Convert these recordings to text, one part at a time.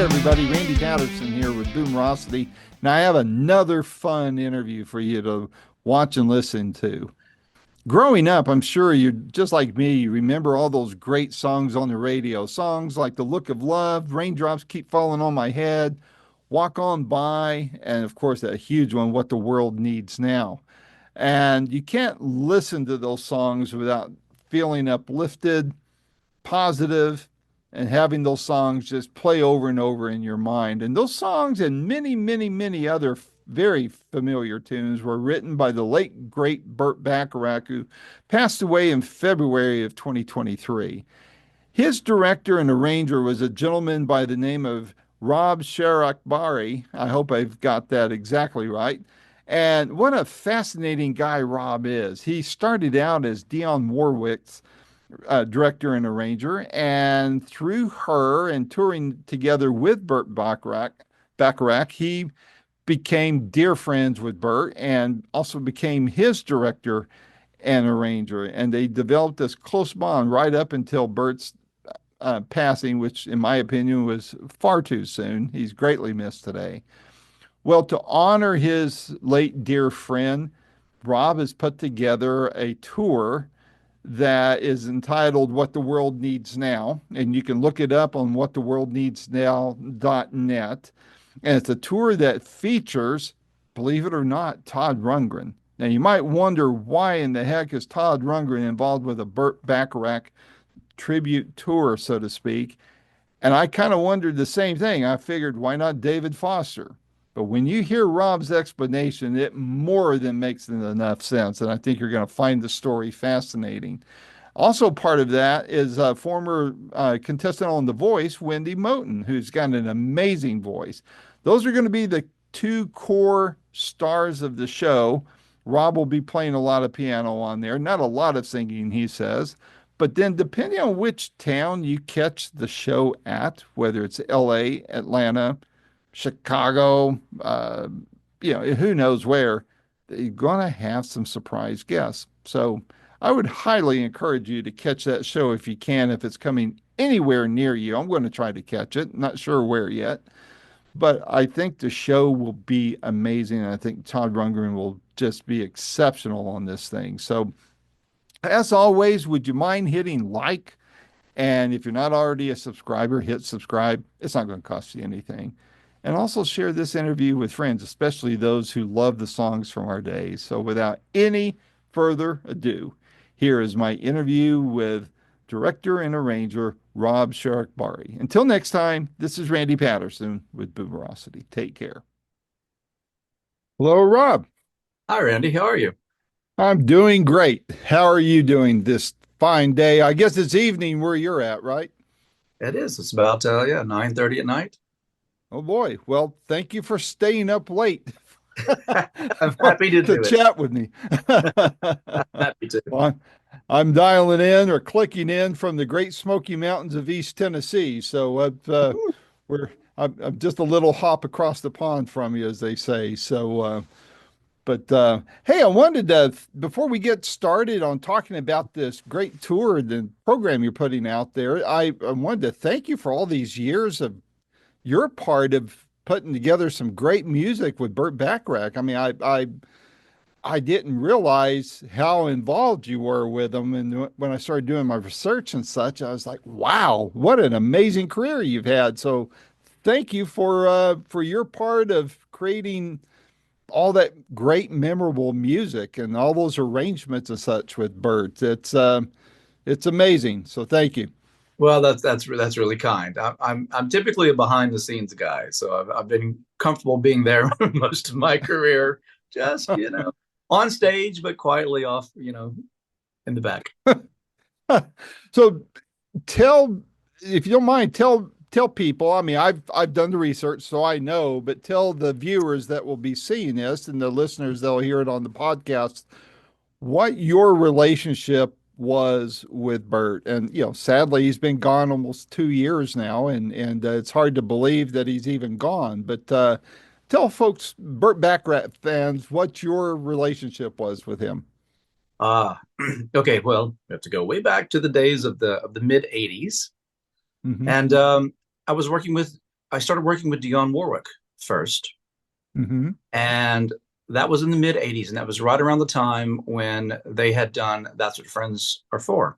everybody. Randy Patterson here with Boomerosity. Now, I have another fun interview for you to watch and listen to. Growing up, I'm sure you're just like me. You remember all those great songs on the radio. Songs like The Look of Love, Raindrops Keep Falling on My Head, Walk On By, and of course, that huge one, What the World Needs Now. And you can't listen to those songs without feeling uplifted, positive, and having those songs just play over and over in your mind. And those songs and many, many, many other very familiar tunes were written by the late, great Burt Bacharach, who passed away in February of 2023. His director and arranger was a gentleman by the name of Rob Shirakbari. I hope I've got that exactly right. And what a fascinating guy Rob is. He started out as Dionne Warwick's director and arranger, and through her and touring together with Burt Bacharach, he became dear friends with Burt and also became his director and arranger. And they developed this close bond right up until Burt's passing, which, in my opinion, was far too soon. He's greatly missed today. Well, to honor his late dear friend, Rob has put together a tour that is entitled What the World Needs Now. And you can look it up on whattheworldneedsnow.net. And it's a tour that features, believe it or not, Todd Rundgren. Now, you might wonder why in the heck is Todd Rundgren involved with a Burt Bacharach tribute tour, so to speak. And I kind of wondered the same thing. I figured, why not David Foster? But when you hear Rob's explanation, it more than makes enough sense. And I think you're going to find the story fascinating. Also, part of that is former contestant on The Voice, Wendy Moten, who's got an amazing voice. Those are going to be the two core stars of the show. Rob will be playing a lot of piano on there, not a lot of singing, he says. But then, depending on which town you catch the show at, whether it's LA, Atlanta, Chicago, who knows where, you're going to have some surprise guests. So I would highly encourage you to catch that show if you can, if it's coming anywhere near you. I'm going to try to catch it. Not sure where yet, but I think the show will be amazing. And I think Todd Rundgren will just be exceptional on this thing. So as always, would you mind hitting like? And if you're not already a subscriber, hit subscribe. It's not going to cost you anything. And also share this interview with friends, especially those who love the songs from our days. So without any further ado, here is my interview with director and arranger Rob Shirakbari. Until next time, this is Randy Patterson with Boomerosity. Take care. Hello, Rob. Hi, Randy. How are you? I'm doing great. How are you doing this fine day? I guess it's evening where you're at, right? It is. It's about 9:30 at night. Oh boy. Well, thank you for staying up late I'm happy to to do it. chat with me. Happy to. Well, I'm dialing in or clicking in from the Great Smoky Mountains of East Tennessee. So I'm just a little hop across the pond from you, as they say. But hey, I wanted to, before we get started on talking about this great tour and the program you're putting out there, I wanted to thank you for all these years of your part of putting together some great music with Burt Bacharach. I mean, I didn't realize how involved you were with them, and when I started doing my research and such, I was like, wow, what an amazing career you've had. So, thank you for your part of creating all that great, memorable music and all those arrangements and such with Burt. It's amazing. So, thank you. Well, that's really kind. I'm typically a behind the scenes guy, so I've been comfortable being there most of my career, just on stage, but quietly off, in the back. So tell, if you don't mind, tell people. I mean, I've done the research, so I know, but tell the viewers that will be seeing this and the listeners that'll hear it on the podcast what your relationship was with Burt. And sadly, he's been gone almost 2 years now, and it's hard to believe that he's even gone. But tell folks, Burt Bacharach fans, what your relationship was with him. Okay. Well, we have to go way back to the days of the mid '80s, Hmm. and I was working with I started working with Dionne Warwick first, Hmm. and that was in the mid '80s, and that was right around the time when they had done "That's What Friends Are For,"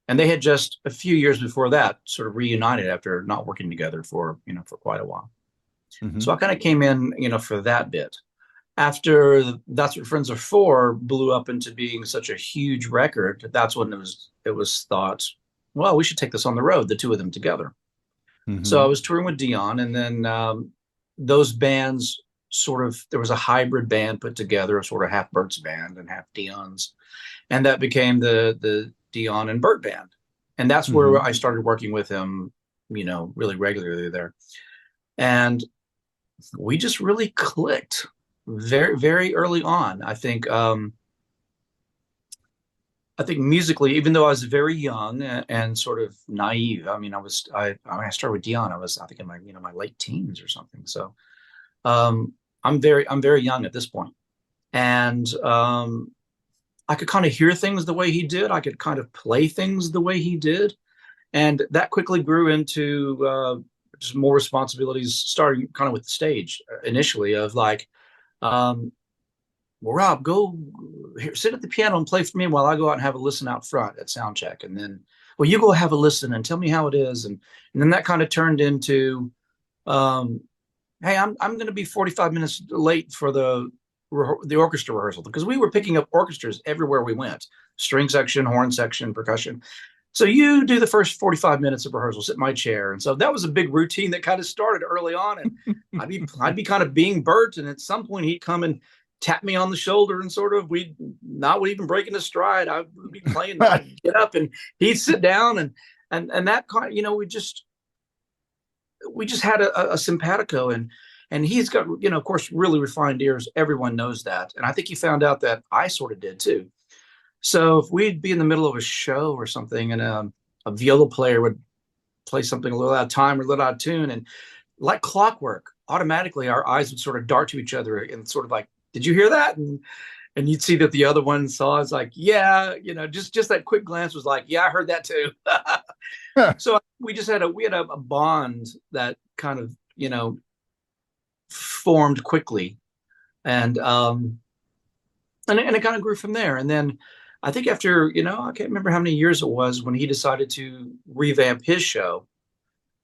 and they had just a few years before that sort of reunited after not working together for for quite a while. So Hmm. I kind of came in for that bit. After "That's What Friends Are For" blew up into being such a huge record, that's when it was thought, well, we should take this on the road, the two of them together. So I Hmm. was touring with Dion, and then those bands sort of there was a hybrid band put together, sort of half Burt's band and half Dion's, and that became the Dion and Burt band, and that's where Hmm. I started working with him, really regularly there, and we just really clicked very very early on. I think musically, even though I was very young and sort of naive, I mean, when I started with Dion, I think in my late teens or something. So I'm very young at this point, and I could kind of hear things the way he did. I could kind of play things the way he did, and that quickly grew into just more responsibilities, starting kind of with the stage initially of like, um, well, Rob, go here, sit at the piano and play for me while I go out and have a listen out front at sound check. And then, well, you go have a listen and tell me how it is. And then that kind of turned into, um, hey, I'm going to be 45 minutes late for the orchestra rehearsal because we were picking up orchestras everywhere we went, string section, horn section, percussion. So you do the first 45 minutes of rehearsal, sit in my chair. And so that was a big routine that kind of started early on. And I'd be kind of being Bert. And at some point he'd come and tap me on the shoulder and sort of we'd not even break into stride. I would be playing, I'd get up and he'd sit down and that kind of, we just had a simpatico and he's got, of course, really refined ears. Everyone knows that. And I think he found out that I sort of did too. So if we'd be in the middle of a show or something and a viola player would play something a little out of time or a little out of tune, and like clockwork, automatically our eyes would sort of dart to each other and sort of like, did you hear that? And you'd see that the other one saw. It's like, yeah, just that quick glance was like, yeah, I heard that too. So we had a bond that kind of formed quickly, and and it kind of grew from there. And then I think after I can't remember how many years it was when he decided to revamp his show.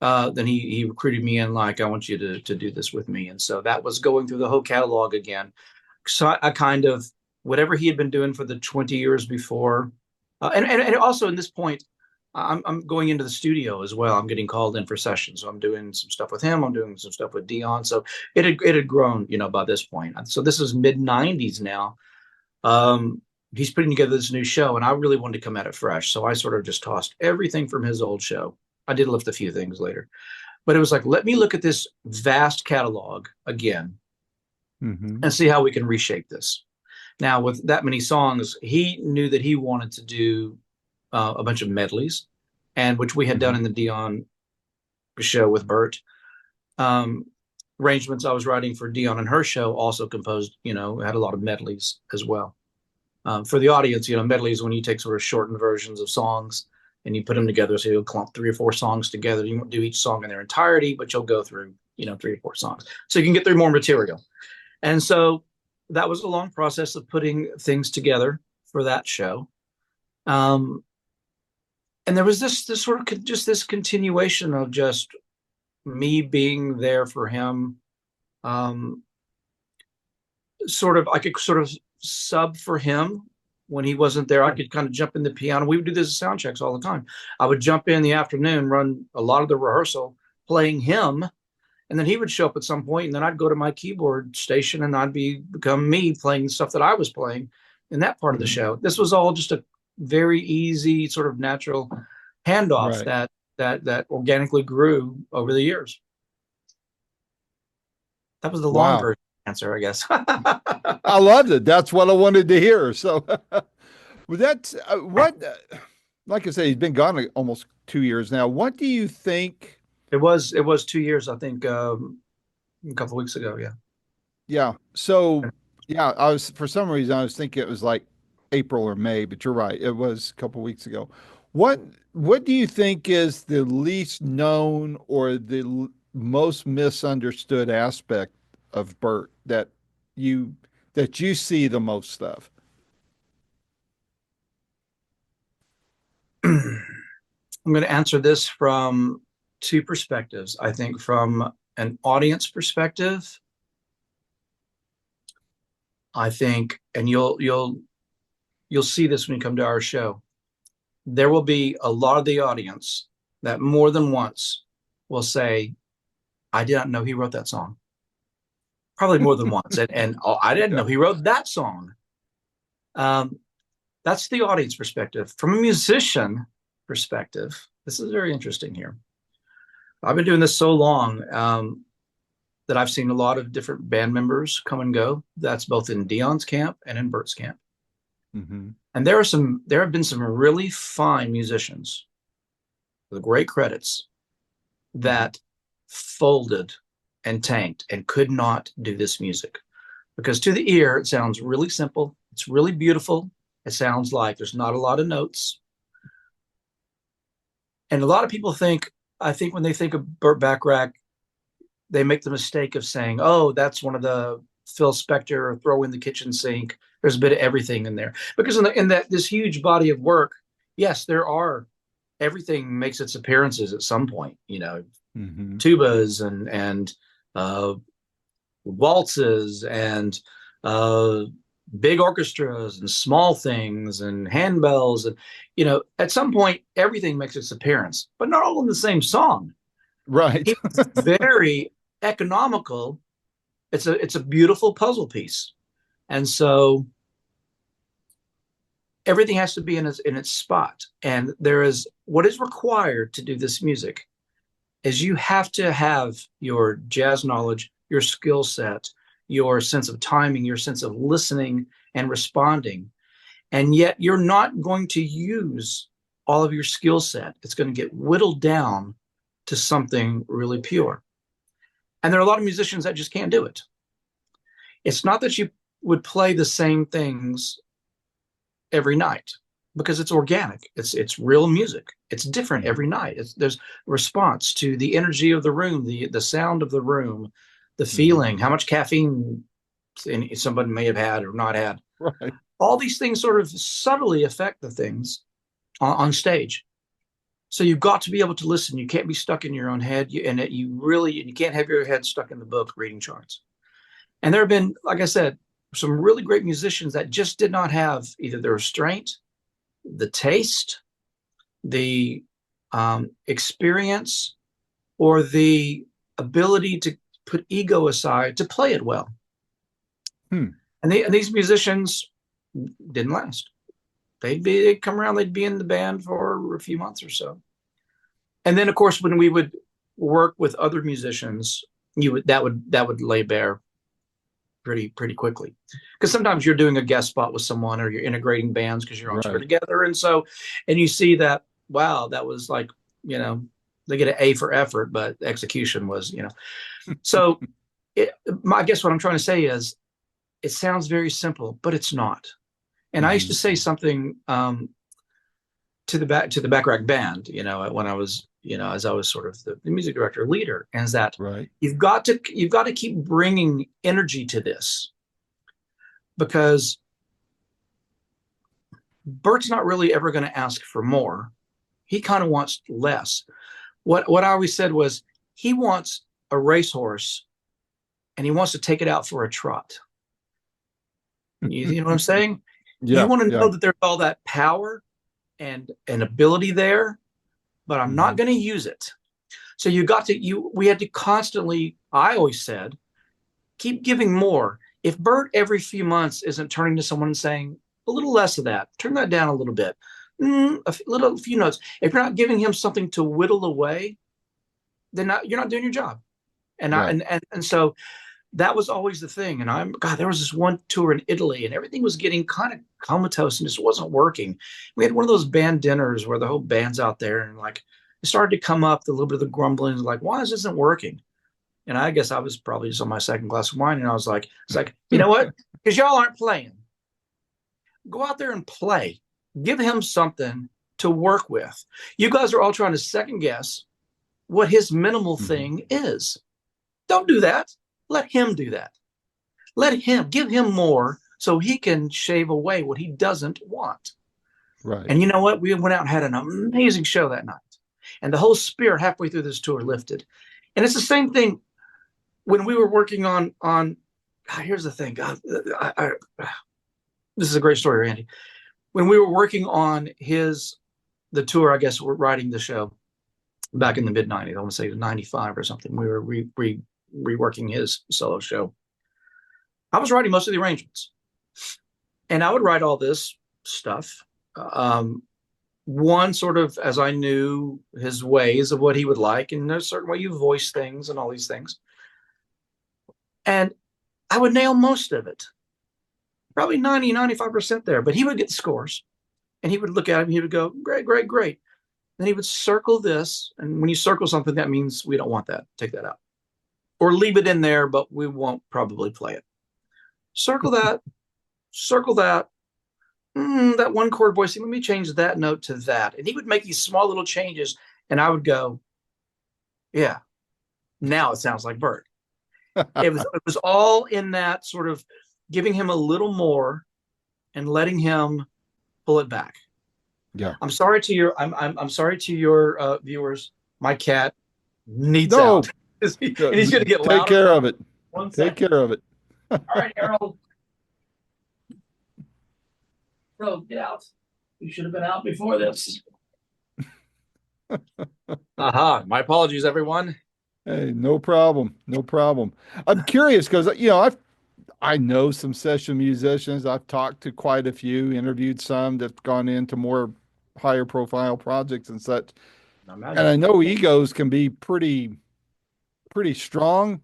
Then he recruited me in like I want you to do this with me, and so that was going through the whole catalog again. So I kind of whatever he had been doing for the 20 years before, and also in this point, I'm going into the studio as well. I'm getting called in for sessions, so I'm doing some stuff with him. I'm doing some stuff with Dion. So it had grown, by this point. So this is mid '90s now. Um, he's putting together this new show, and I really wanted to come at it fresh. So I sort of just tossed everything from his old show. I did lift a few things later, but it was like, let me look at this vast catalog again Hmm. and see how we can reshape this. Now, with that many songs, he knew that he wanted to do a bunch of medleys, and which we had done Hmm. in the Dion show with Burt. Um, Arrangements I was writing for Dion and her show also composed, had a lot of medleys as well. For the audience, medleys when you take sort of shortened versions of songs and you put them together. So you'll clump 3 or 4 songs together. You won't do each song in their entirety, but you'll go through, 3 or 4 songs. So you can get through more material. And so that was a long process of putting things together for that show. Um, and there was this sort of just this continuation of just me being there for him. Um, I could sort of sub for him when he wasn't there. I could kind of jump in the piano. We would do this at sound checks all the time. I would jump in the afternoon, run a lot of the rehearsal, playing him, and then he would show up at some point, and then I'd go to my keyboard station and become me playing stuff that I was playing in that part of the Hmm. show. This was all just a very easy, sort of natural handoff Right. that organically grew over the years. That was the long Wow. version answer, I guess. I loved it. That's what I wanted to hear. So, well, that's what, like I say, he's been gone almost 2 years now. What do you think? It was 2 years, I think, a couple of weeks ago. Yeah. Yeah. So, yeah, for some reason, I was thinking it was like April or May, but you're right. It was a couple weeks ago. What, what do you think is the least known or most misunderstood aspect of Burt you that you see the most of? I'm going to answer this from two perspectives. I think from an audience perspective, I think, and you'll see this when you come to our show. There will be a lot of the audience that more than once will say, "I didn't know he wrote that song." Probably more than once, and oh, I didn't Yeah. know he wrote that song. Um, that's the audience perspective. From a musician perspective, this is very interesting here. I've been doing this so long that I've seen a lot of different band members come and go. That's both in Dion's camp and in Burt's camp. Hmm. And there have been some really fine musicians with great credits Hmm. that folded and tanked and could not do this music because to the ear it sounds really simple. It's really beautiful. It sounds like there's not a lot of notes. And a lot of people think, I think when they think of Burt Bacharach, they make the mistake of saying, "Oh, that's one of the Phil Spector throw in the kitchen sink." There's a bit of everything in there because in that this huge body of work, yes, there are everything makes its appearances at some point. Hmm. Tubas and uh, waltzes and uh, big orchestras and small things and handbells and at some point everything makes its appearance, but not all in the same song. Right. He's very economical. It's a beautiful puzzle piece, and so everything has to be in its spot. And there is what is required to do this music is you have to have your jazz knowledge, your skill set, your sense of timing, your sense of listening and responding. And yet you're not going to use all of your skill set. It's going to get whittled down to something really pure. And there are a lot of musicians that just can't do it. It's not that you would play the same things every night because it's organic. It's real music. It's different Hmm. every night. There's response to the energy of the room, the sound of the room, the Hmm. feeling, how much caffeine somebody may have had or not had. Right. All these things sort of subtly affect the things on stage. So you've got to be able to listen. You can't be stuck in your own head, you can't have your head stuck in the book reading charts. And there have been, like I said, some really great musicians that just did not have either the restraint, the taste, the experience, or the ability to put ego aside to play it well. Hmm. And these musicians didn't last. They'd come around, they'd be in the band for a few months or so. And then, of course, when we would work with other musicians, that would lay bare pretty quickly, because sometimes you're doing a guest spot with someone or you're integrating bands because you're on tour Right. together, and you see that, wow, that was like, you know they get an A for effort, but execution was, so I guess what I'm trying to say is it sounds very simple, but it's not. And I used to Hmm. say something to the Backrack band, when I was, as I was sort of the music director leader, and is that Right. you've got to keep bringing energy to this, because Bert's not really ever going to ask for more. He kind of wants less. What I always said was he wants a racehorse and he wants to take it out for a trot. You know what I'm saying? You Yeah. want to Yeah. know that there's all that power and ability there, but I'm not Hmm. going to use it. So we had to constantly, I always said, keep giving more. If Bert every few months isn't turning to someone and saying, a little less of that, turn that down a little bit, a few notes. If you're not giving him something to whittle away, then you're not doing your job. And I Right. and so that was always the thing. And there was this one tour in Italy, and everything was getting kind of comatose and just wasn't working. We had one of those band dinners where the whole band's out there, and like it started to come up, a little bit of the grumbling, like, why is this isn't working? And I guess I was probably just on my second glass of wine, and I was like, it's like, you know what? Because y'all aren't playing. Go out there and play. Give him something to work with. You guys are all trying to second guess what his minimal Mhm. thing is. Don't do that. Let him do that. Let him give him more so he can shave away what he doesn't want. Right. And you know what? We went out and had an amazing show that night. And the whole spirit halfway through this tour lifted. And it's the same thing when we were working on God, here's the thing. God, this is a great story, Randy. When we were working on the tour, I guess we're writing the show back in the mid 90s. I want to say 95 or something. We were reworking his solo show. I was writing most of the arrangements, and I would write all this stuff. Um, One sort of as I knew his ways of what he would like, and there's a certain way you voice things and all these things. And I would nail most of it, probably 90, 95% there, but he would get the scores and he would look at it and he would go, great, great, great. Then he would circle this. And when you circle something, that means we don't want that. Take that out. Or leave it in there, but we won't probably play it. Circle that, circle that. That one chord voicing, let me change that note to that. And he would make these small little changes. And I would go, yeah, now it sounds like Burt. It was all in that sort of giving him a little more and letting him pull it back. Yeah. I'm sorry to your viewers. My cat needs out, No, and he's going to get take louder and care of louder. it. One Take second. care of it. All right, Harold. So get out. You should have been out before this. Aha. My apologies, everyone. Hey, no problem. No problem. I'm curious because I know some session musicians. I've talked to quite a few, interviewed some that've gone into more higher profile projects and such. I And imagine. I know egos can be pretty strong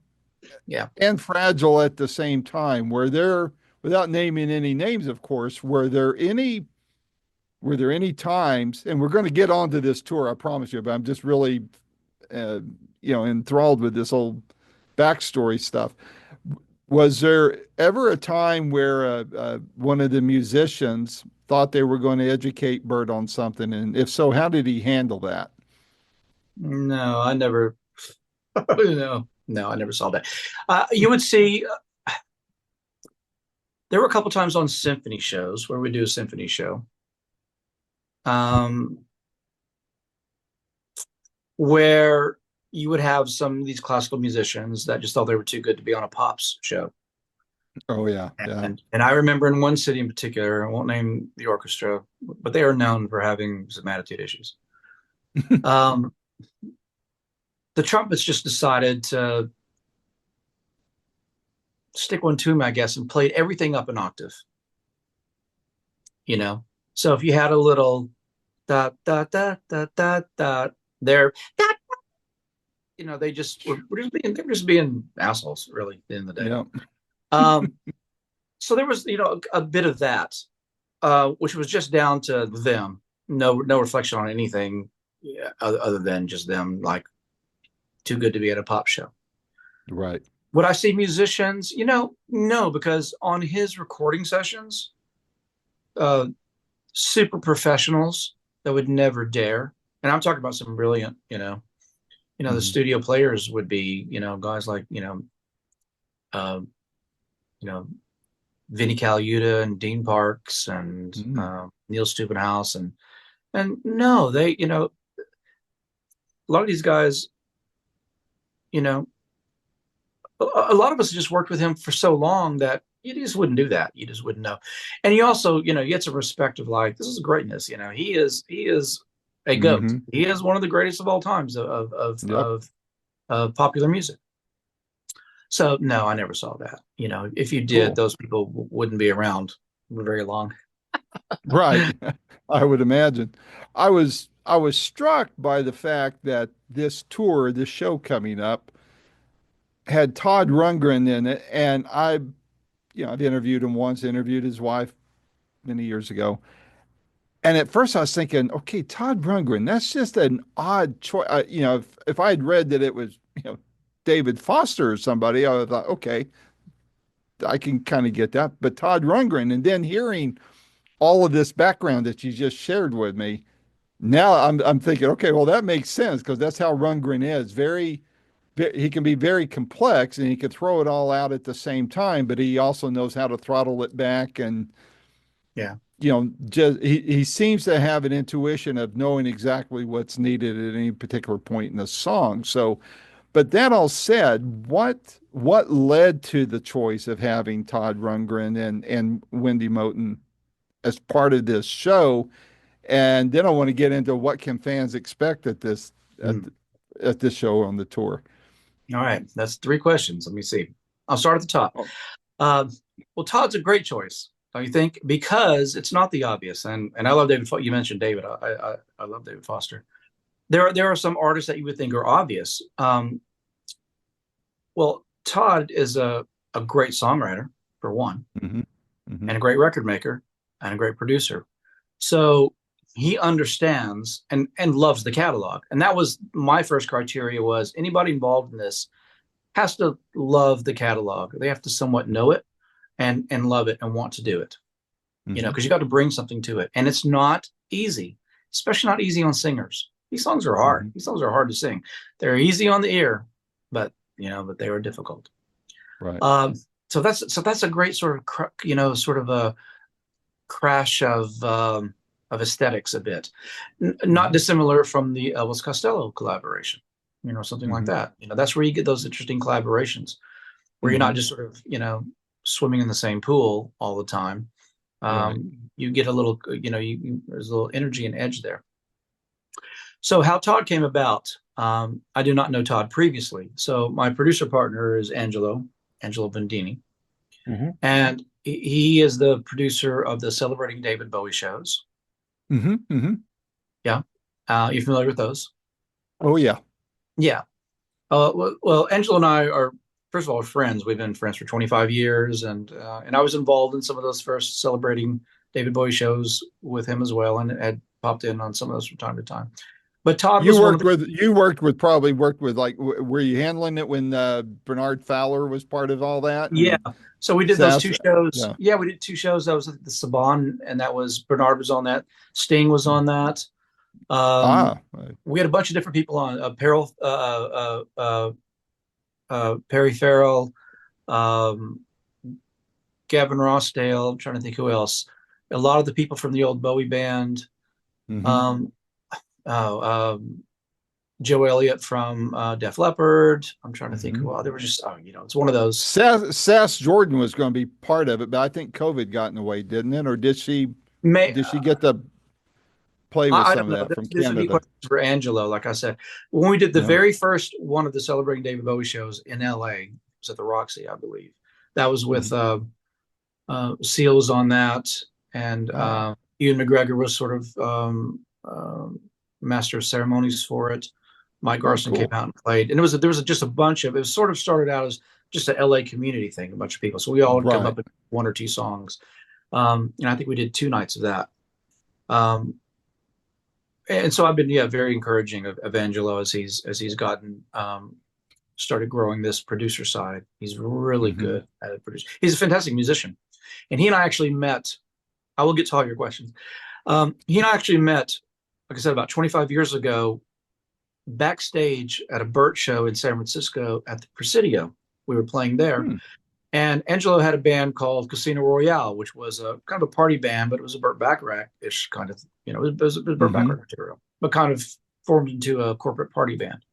Yeah. and fragile at the same time. Without naming any names, of course, were there any times, and we're going to get onto this tour, I promise you, but I'm just really uh, enthralled with this old backstory stuff. Was there ever a time where one of the musicians thought they were going to educate Bert on something? And if so, how did he handle that? No, I never. No, I never saw that. You would see. There were a couple times on symphony shows where we do a symphony show, um, where you would have some of these classical musicians that just thought they were too good to be on a pops show. Oh, yeah. Yeah. And I remember in one city in particular, I won't name the orchestra, but they are known for having some attitude issues. Um, the trumpets just decided to stick one to me, I guess, and played everything up an octave. You know, so if you had a little da da da da da da there, da, they were just being assholes, really, at the end of the day. Yeah. Um, so there was, a bit of that, which was just down to them. No reflection on anything, yeah, other than just them, like too good to be at a pop show. Right. Would I see musicians? No, because on his recording sessions, uh, super professionals that would never dare. And I'm talking about some brilliant, the Mhm. studio players would be, guys like, uh, you know, Vinnie Colaiuta and Dean Parks and Mhm. Neil Stuppenhouse and no, a lot of these guys, you know, a lot of us just worked with him for so long that you just wouldn't do that. You just wouldn't know. And you also, you get some respect of like, this is greatness. He is a goat. Mhm. He is one of the greatest of all times Yep. of popular music. So no, I never saw that. If you did, Cool. those people wouldn't be around for very long. Right. I would imagine. I was struck by the fact that this show coming up, had Todd Rundgren in it, and I've interviewed him once, interviewed his wife many years ago. And at first I was thinking, okay, Todd Rundgren, that's just an odd choice. If I had read that it was, David Foster or somebody, I would have thought, okay, I can kind of get that. But Todd Rundgren, and then hearing all of this background that you just shared with me, Now I'm thinking, okay, well that makes sense because that's how Rundgren is. He can be very complex and he can throw it all out at the same time, but he also knows how to throttle it back and Yeah. just he seems to have an intuition of knowing exactly what's needed at any particular point in the song. So, but that all said, what led to the choice of having Todd Rundgren and Wendy Moten as part of this show? And then I want to get into what can fans expect at at, Mm. at this show on the tour. All right. That's three questions. Let me see. I'll start at the top. Oh, Uh, well, Todd's a great choice, don't you think? Because it's not the obvious, and I love David. You mentioned David. I love David Foster. There are some artists that you would think are obvious. Well, Todd is a great songwriter for one, hmm hmm and a great record maker, and a great producer. So he understands and loves the catalog, and that was my first criteria. Was anybody involved in this has to love the catalog. They have to somewhat know it and love it and want to do it. hmm Because you got to bring something to it, and it's not easy, especially not easy on singers. These songs are hard. hmm These songs are hard to sing. They're easy on the ear, but but they are difficult. Right. Um, so that's a great sort of sort of a crash of aesthetics a bit, not hmm dissimilar from the Elvis Costello collaboration. Something like hmm that. That's where you get those interesting collaborations where you're not hmm just sort of swimming in the same pool all the time. Right. You get a little, there's a little energy and edge there. So how Todd came about, I do not know Todd previously. So my producer partner is Angelo Bendini, hmm and he is the producer of the Celebrating David Bowie shows. hmm Yeah, you're familiar with those? Oh yeah. Yeah. Well, Angelo and I are first of all friends. We've been friends for 25 years, and I was involved in some of those first Celebrating David Bowie shows with him as well, and had popped in on some of those from time to time. But Todd was one of the Probably worked with like were you handling it when Bernard Fowler was part of all that yeah. and So we did those Sass? two shows. Yeah. Yeah, we did two shows. That was the Saban, and that was Bernard was on that. Sting was on that. Um, Ah. we had a bunch of different people on. Perry Farrell, um, Gavin Rossdale. I'm trying to think who else. A lot of the people from the old Bowie band. hmm Um, oh, Joe Elliott from Def Leppard. I'm trying to think hmm who else. They were just, it's one of those. Sass Jordan was going to be part of it, but I think COVID got in the way, didn't it? Or May did she get to play with I some don't of know. that from This would be Canada? questions for Angelo. Like I said, when we did the Yeah. very first one of the Celebrating David Bowie shows in LA, it was at the Roxy, I believe. That was with hmm Seal was on that, and Ah, Ewan McGregor was sort of master of ceremonies for it. Mike oh, Garson came cool. out and played, and there was just a bunch of it was sort of started out as just a LA community thing, a bunch of people. So we all would come Right. up with one or two songs, and I think we did 2 nights of that. Um, and so I've been very encouraging of Angelo as he's gotten started growing this producer side. He's really hmm good at it. He's a fantastic musician, and he and I actually met. I will get to all your questions. He and I actually met, like I said, about 25 years ago, backstage at a Burt show in San Francisco at the Presidio. We were playing there, Hmm. and Angelo had a band called Casino Royale, which was a kind of a party band, but it was a Burt Bacharach-ish kind of, it was Burt hmm Bacharach material, but kind of formed into a corporate party band.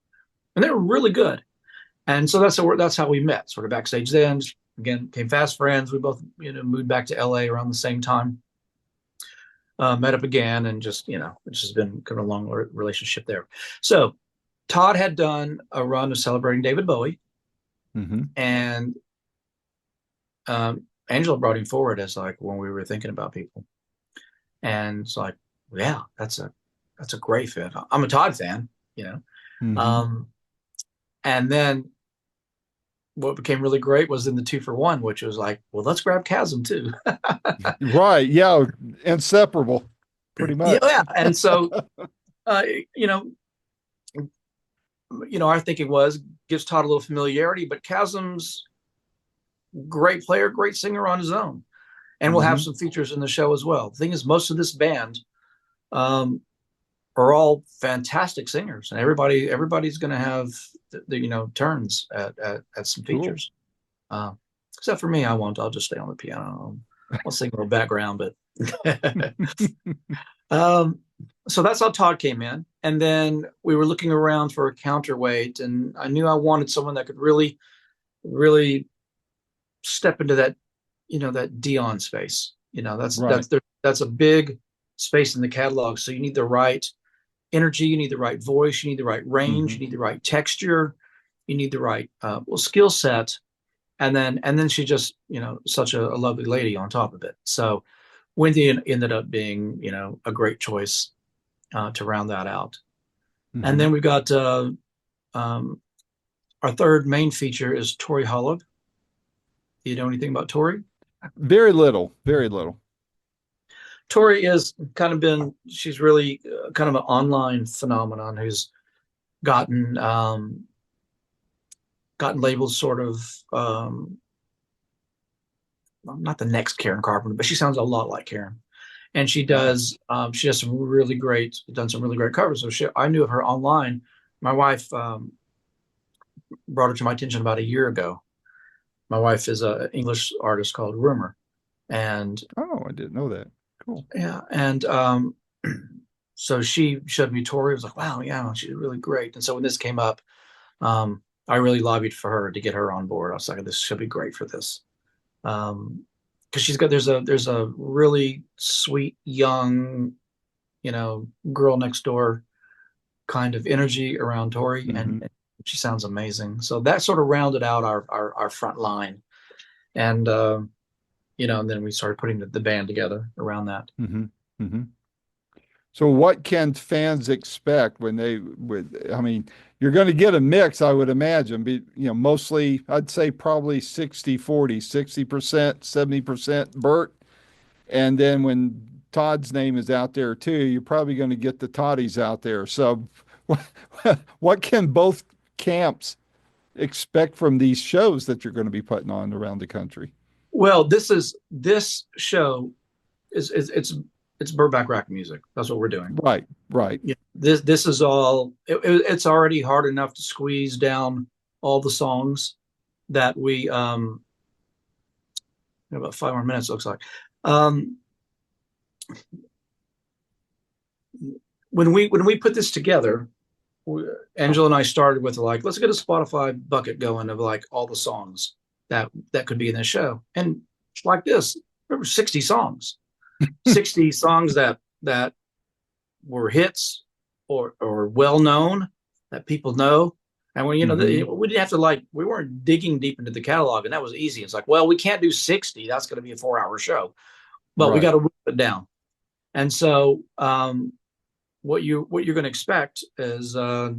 And they were really good. And so that's how we met, sort of backstage then. Again, became fast friends. We both, moved back to LA around the same time, met up again, and just, it's just been kind of a long relationship there. So Todd had done a run of Celebrating David Bowie, hmm and Angela brought him forward as like when we were thinking about people, and it's like, yeah, that's a great fit. I'm a Todd fan, you know. hmm Um, and then what became really great was in the 2 for 1, which was like, well, let's grab Chasm too. Right. Yeah. Inseparable, pretty Yeah, much. yeah. And so, uh, you know, our thinking was gives Todd a little familiarity, but Chasm's great player, great singer on his own, and we'll have hmm some features in the show as well. The thing is, most of this band, um, are all fantastic singers, and everybody's going to have turns at some Cool. features. Uh, Except for me, I won't. I'll just stay on the piano. I'll sing a little background, but um, so that's how Todd came in, and then we were looking around for a counterweight, and I knew I wanted someone that could really step into that Dion space. Right. That's a big space in the catalog. So you need the right energy, you need the right voice, you need the right range, Hmm. you need the right texture, you need the right skill set, and then she just such a lovely lady on top of it. So Wendy ended up being a great choice to round that out. And Hmm. then we've got um, our third main feature is Tori Holub. Do you know anything about Tori? Very little. Very little. Tori is she's really kind of an online phenomenon who's gotten gotten labeled sort of not the next Karen Carpenter, but she sounds a lot like Karen. And Wow. she has done some really great covers. So I knew of her online. My wife brought her to my attention about a year ago. My wife is an English artist called Rumor, and Oh, I didn't know that. Cool. yeah, and so she showed me Tori. I was like, wow, yeah, she's really great. And so when this came up, I really lobbied for her to get her on board. I was like, this should be great for this. Because there's a really sweet young, girl next door kind of energy around Tori, Hmm. and she sounds amazing. So that sort of rounded out our front line, and and then we started putting the band together around that. Hmm. Hmm. So what can fans expect when they would, I mean, you're going to get a mix, I would imagine, mostly, I'd say probably 60-40, 60%, 70% Burt. And then when Todd's name is out there too, you're probably going to get the Toddies out there. So what, what can both camps expect from these shows that you're going to be putting on around the country? Well, this show is it's Burt Bacharach music. That's what we're doing. Right, right. Yeah, this is all. It's already hard enough to squeeze down all the songs that we about 5 more minutes looks like. Um, when we put this together, Angela and I started with like, let's get a Spotify bucket going of like all the songs that could be in this show, and like this, there were 60 songs, 60 songs that were hits or well known that people know. And when Hmm. we didn't have to we weren't digging deep into the catalog, and that was easy. It's like, well, we can't do 60. That's going to be a 4 hour show, but we got Right. to whip it down. And so what you're going to expect is you're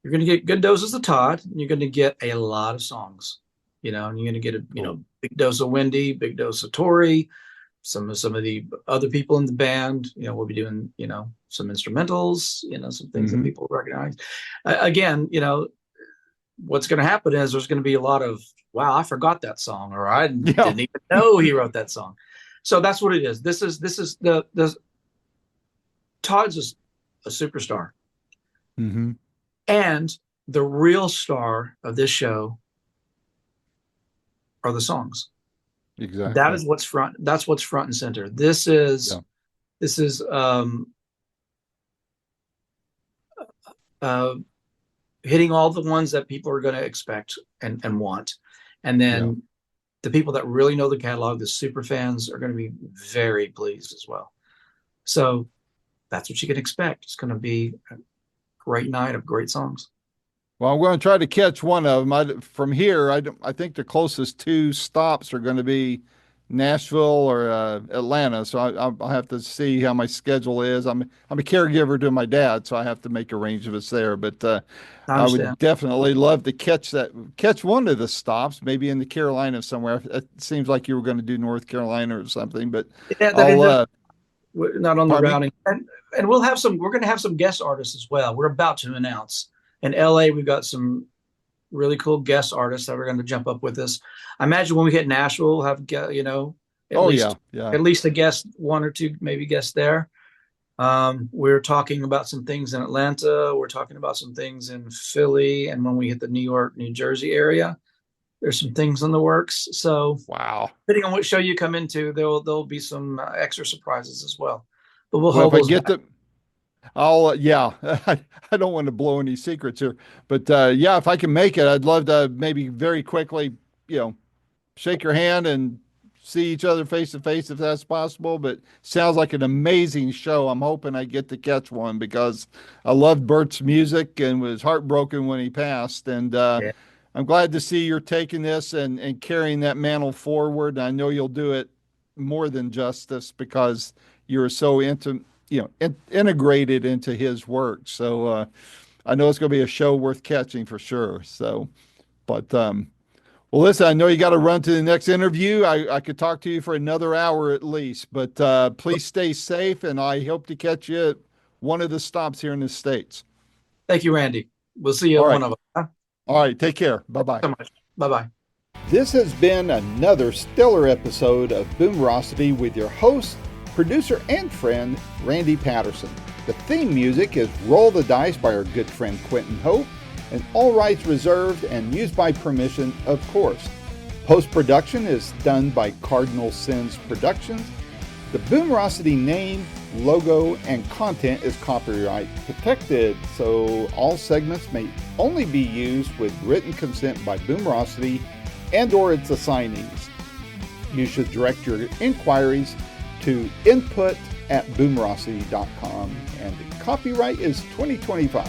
going to get good doses of Todd, and you're going to get a lot of songs, and you're going to get a Cool. big dose of Wendy, big dose of Tori, some of the other people in the band. We'll be doing some instrumentals, some things that Hmm. people recognize. Again, what's going to happen is there's going to be a lot of wow, I forgot that song, or I Yeah. didn't even know he wrote that song. So that's what it is. This is the Todd's a superstar. Hmm. And the real star of this show are the songs. That Exactly. is what's front. That's what's front and center. This is uh, hitting all the ones that people are going to expect and want, and Yeah. then the people that really know the catalog, the super fans, are going to be very pleased as well. So that's what you can expect. It's going to be a great night of great songs. Well, I'm going to try to catch one of them. From here, I think the closest two stops are going to be Nashville or Atlanta. So I'll have to see how my schedule is. I'm a caregiver to my dad, so I have to make arrangements there. But I I would understand. definitely love to catch one of the stops, maybe in the Carolinas somewhere. It seems like you were going to do North Carolina or something, but Yeah, that I'll ended up not on the pardon me. routing, and we'll have some. We're going to have some guest artists as well. We're about to announce in LA. We've got some really cool guest artists that are going to jump up with us. I imagine when we hit Nashville, we'll have at Oh yeah, least yeah. at least a guest, one or two maybe guests there. We're talking about some things in Atlanta. We're talking about some things in Philly. And when we hit the New York, New Jersey area, there's some things in the works. So Wow. depending on what show you come into, there'll be some extra surprises as well. But we'll Well, hold if I those get back. the, yeah, I don't want to blow any secrets here, but yeah, if I can make it, I'd love to maybe very quickly, you know, shake your hand and see each other face to face if that's possible. But sounds like an amazing show. I'm hoping I get to catch one because I loved Bert's music and was heartbroken when he passed. And Yeah. I'm glad to see you're taking this and carrying that mantle forward. I know you'll do it more than justice because you're so integrated into his work. So I know it's going to be a show worth catching for sure. So, but well, listen, I know you got to run to the next interview. I could talk to you for another hour at least, but please stay safe, and I hope to catch you at one of the stops here in the States. Thank you, Randy. We'll see you All at right. one of them. Huh? All right. Take care. Bye bye. So much. Bye bye. This has been another stellar episode of Boomerosity with your host, producer, and friend, Randy Patterson. The theme music is Roll the Dice by our good friend Quentin Hope, and all rights reserved and used by permission, of course. Post-production is done by Cardinal Sins Productions. The Boomerosity name, logo, and content is copyright protected, so all segments may only be used with written consent by Boomerosity and or its assignees. You should direct your inquiries to input@boomerosity.com, and the copyright is 2025.